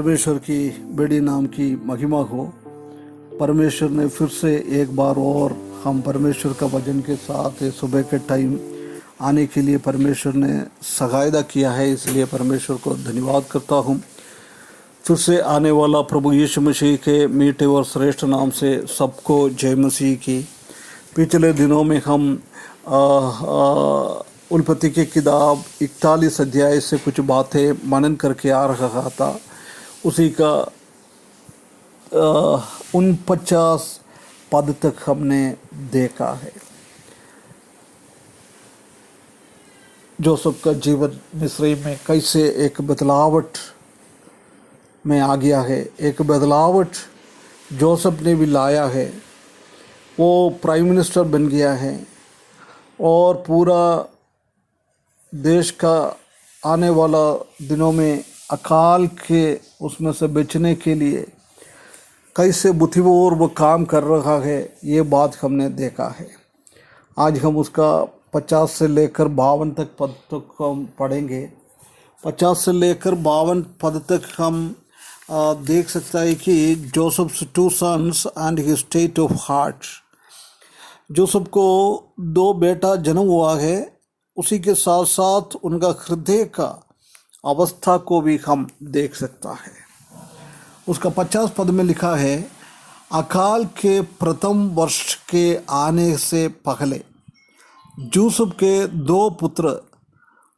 परमेश्वर की बड़ी नाम की महिमा हो। परमेश्वर ने फिर से एक बार और हम परमेश्वर का वचन के साथ सुबह के टाइम आने के लिए परमेश्वर ने सगायदा किया है, इसलिए परमेश्वर को धन्यवाद करता हूँ। फिर से आने वाला प्रभु यीशु मसीह के मीठे और श्रेष्ठ नाम से सबको जय मसीह की। पिछले दिनों में हम उत्पत्ति की किताब 41 अध्याय से कुछ बातें मनन करके आ रहा था। उसी का 49 पद तक हमने देखा है। जोसेफ का जीवन मिस्र में कैसे एक बदलावट में आ गया है, एक बदलावट जोसेफ ने भी लाया है। वो प्राइम मिनिस्टर बन गया है और पूरा देश का आने वाला दिनों में अकाल के उसमें से बचने के लिए कैसे बुद्धिपूर्वक वो काम कर रहा है, ये बात हमने देखा है। आज हम उसका 50 से लेकर 52 तक पद तक हम पढ़ेंगे। 50 से लेकर 52 पद तक हम देख सकता है कि Joseph's 2 sons and his state of heart. Joseph को 2 बेटा जन्म हुआ है, उसी के साथ साथ उनका हृदय का अवस्था को भी हम देख सकता है। उसका 50 पद में लिखा है, अकाल के प्रथम वर्ष के आने से पहले यूसुफ के 2 पुत्र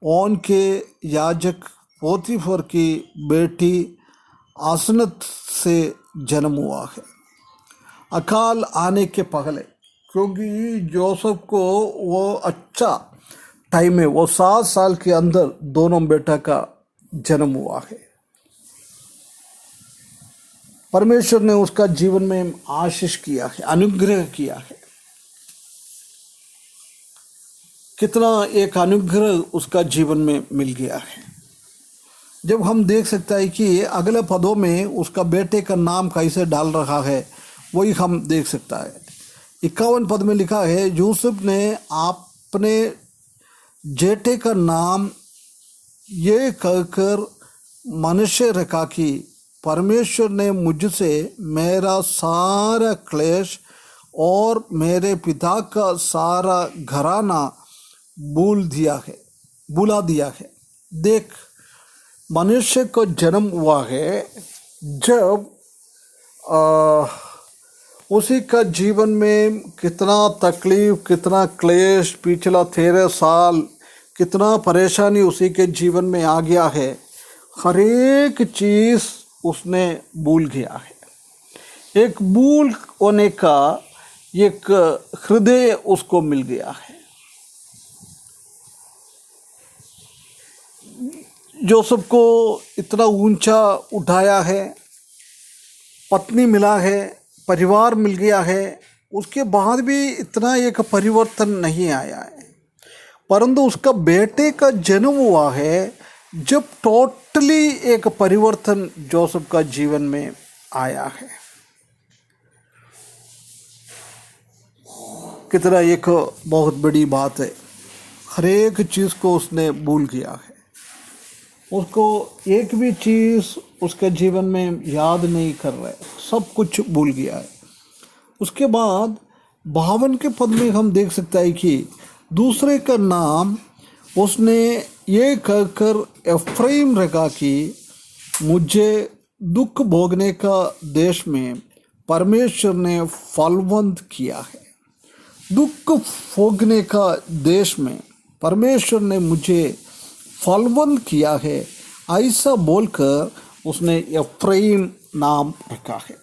ओन के याजक पोतीफर की बेटी आसनत से जन्म हुआ है। अकाल आने के पहले, क्योंकि जोसेफ को वो अच्छा टाइम है, वो 7 साल के अंदर दोनों बेटा का जन्म हुआ है। परमेश्वर ने उसका जीवन में आशीष किया है, अनुग्रह किया है। कितना एक अनुग्रह उसका जीवन में मिल गया है। जब हम देख सकते हैं कि अगले पदों में उसका बेटे का नाम कैसे डाल रहा है, वही हम देख सकता है। 51 पद में लिखा है, यूसुफ ने अपने जेठे का नाम ये कहकर मनुष्य रखा कि परमेश्वर ने मुझसे मेरा सारा क्लेश और मेरे पिता का सारा घराना बुला दिया है। देख, मनुष्य को जन्म हुआ है जब उसी का जीवन में कितना तकलीफ, कितना क्लेश, पिछला 13 साल कितना परेशानी उसी के जीवन में आ गया है। हर एक चीज़ उसने भूल गया है। एक भूल होने का एक हृदय उसको मिल गया है। जोसेफ को इतना ऊंचा उठाया है, पत्नी मिला है, परिवार मिल गया है, उसके बाद भी इतना एक परिवर्तन नहीं आया है। परंतु उसका बेटे का जन्म हुआ है जब टोटली एक परिवर्तन जोसेफ का जीवन में आया है। कितना एक बहुत बड़ी बात है। हर एक चीज़ को उसने भूल गया है। उसको एक भी चीज़ उसके जीवन में याद नहीं कर रहा है, सब कुछ भूल गया है। उसके बाद 52 के पद में हम देख सकते हैं कि दूसरे का नाम उसने ये कहकर एफ्राइम रखा कि मुझे दुख भोगने का देश में परमेश्वर ने फलवंत किया है। दुख भोगने का देश में परमेश्वर ने मुझे फलवंत किया है, ऐसा बोलकर उसने एफ्राइम नाम रखा है।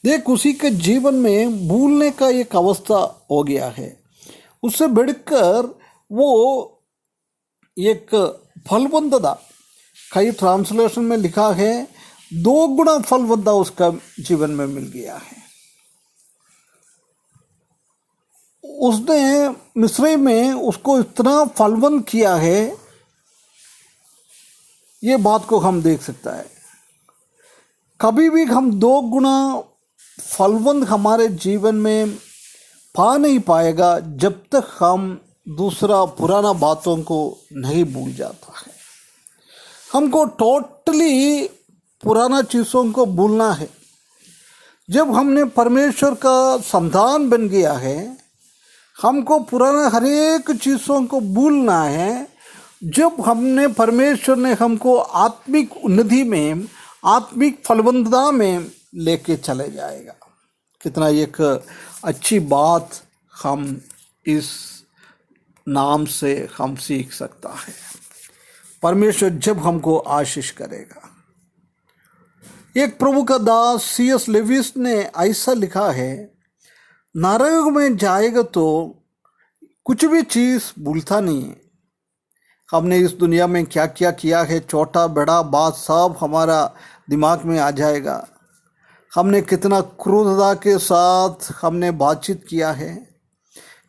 देख, उसी के जीवन में भूलने का एक अवस्था हो गया है। उससे बढ़कर वो एक फलवंतता, कई ट्रांसलेशन में लिखा है 2 गुना फलवंता उसका जीवन में मिल गया है। उसने मिस्र में उसको इतना फलवंत किया है, ये बात को हम देख सकता है। कभी भी हम 2 गुना फलवंत हमारे जीवन में पा नहीं पाएगा जब तक हम दूसरा पुराना बातों को नहीं भूल जाता है। हमको टोटली पुराना चीज़ों को भूलना है। जब हमने परमेश्वर का संतान बन गया है, हमको पुराना हर एक चीज़ों को भूलना है। जब हमने परमेश्वर ने हमको आत्मिक उन्नति में, आत्मिक फलवंतता में लेके चले जाएगा। कितना एक अच्छी बात हम इस नाम से हम सीख सकता है। परमेश्वर जब हमको आशीष करेगा। एक प्रभु का दास C.S. लेविस ने ऐसा लिखा है, नरक में जाएगा तो कुछ भी चीज़ भूलता नहीं है। हमने इस दुनिया में क्या क्या किया है, छोटा बड़ा बात सब हमारा दिमाग में आ जाएगा। हमने कितना क्रूरता के साथ हमने बातचीत किया है,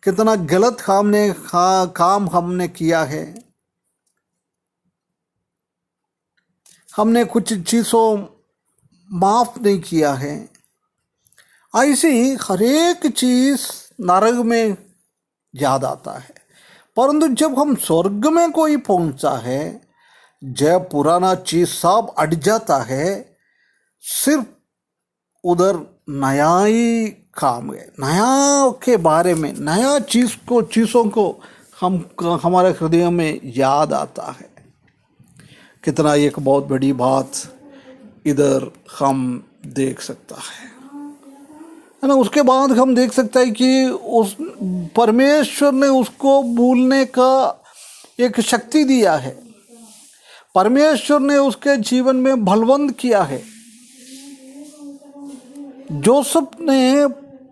कितना गलत काम हमने किया है। हमने कुछ चीज़ों माफ़ नहीं किया है। ऐसी हर एक चीज़ नरक में याद आता है। परंतु जब हम स्वर्ग में कोई पहुंचा है, जब पुराना चीज़ सब अट जाता है, सिर्फ उधर नया ही काम है। नया के बारे में, नया चीज़ों को हम हमारे हृदय में याद आता है। कितना एक बहुत बड़ी बात इधर हम देख सकता है ना। उसके बाद हम देख सकते हैं कि उस परमेश्वर ने उसको भूलने का एक शक्ति दिया है। परमेश्वर ने उसके जीवन में बलवंत किया है। जोसेफ ने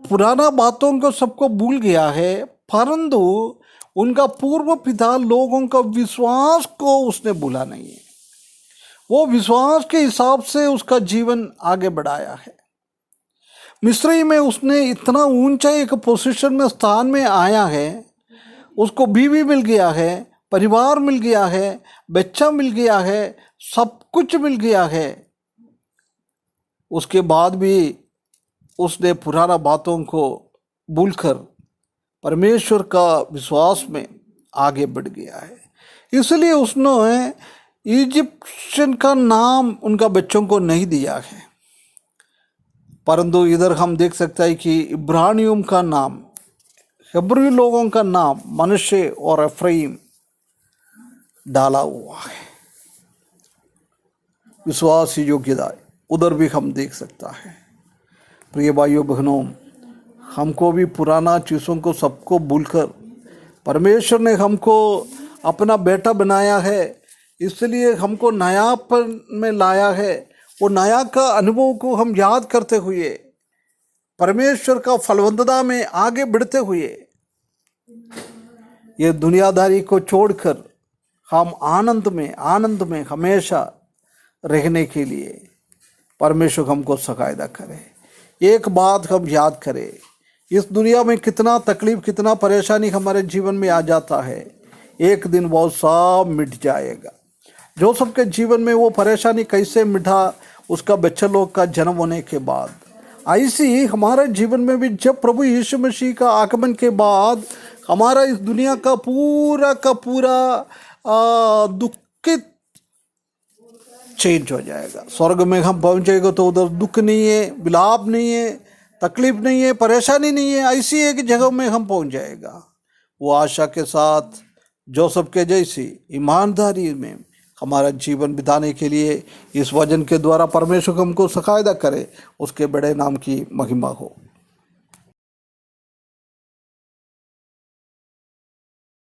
पुराना बातों को सबको भूल गया है, परंतु उनका पूर्व पिता लोगों का विश्वास को उसने भूला नहीं है। वो विश्वास के हिसाब से उसका जीवन आगे बढ़ाया है। मिस्री में उसने इतना ऊंचा एक पोजीशन में, स्थान में आया है। उसको बीवी मिल गया है, परिवार मिल गया है, बच्चा मिल गया है, सब कुछ मिल गया है। उसके बाद भी उसने पुराना बातों को भूलकर परमेश्वर का विश्वास में आगे बढ़ गया है। इसलिए उसने इजिप्शियन का नाम उनका बच्चों को नहीं दिया है, परंतु इधर हम देख सकते हैं कि इब्रानियों का नाम, हिब्रू लोगों का नाम मनश्शे और एफ्राइम डाला हुआ है। विश्वास योग्यता उधर भी हम देख सकता है। प्रिय भाइयों बहनों, हमको भी पुराना चीज़ों को सबको भूलकर परमेश्वर ने हमको अपना बेटा बनाया है, इसलिए हमको नयापन में लाया है। वो नया का अनुभव को हम याद करते हुए, परमेश्वर का फलवंतता में आगे बढ़ते हुए, ये दुनियादारी को छोड़कर हम आनंद में हमेशा रहने के लिए परमेश्वर हमको सहायता करे। एक बात हम याद करें, इस दुनिया में कितना तकलीफ, कितना परेशानी हमारे जीवन में आ जाता है, एक दिन वो सब मिट जाएगा। जोसेफ के जीवन में वो परेशानी कैसे मिटा, उसका बच्चा लोग का जन्म होने के बाद। ऐसी ही हमारे जीवन में भी जब प्रभु यीशु मसीह का आगमन के बाद हमारा इस दुनिया का पूरा दुखित चेंज हो जाएगा। स्वर्ग में हम पहुंचेगा तो उधर दुख नहीं है, विलाप नहीं है, तकलीफ नहीं है, परेशानी नहीं है। ऐसी एक जगह में हम पहुंच जाएगा। वो आशा के साथ जोसेफ के जैसी ईमानदारी में हमारा जीवन बिताने के लिए इस वचन के द्वारा परमेश्वर हमको सहायता करे। उसके बड़े नाम की महिमा हो।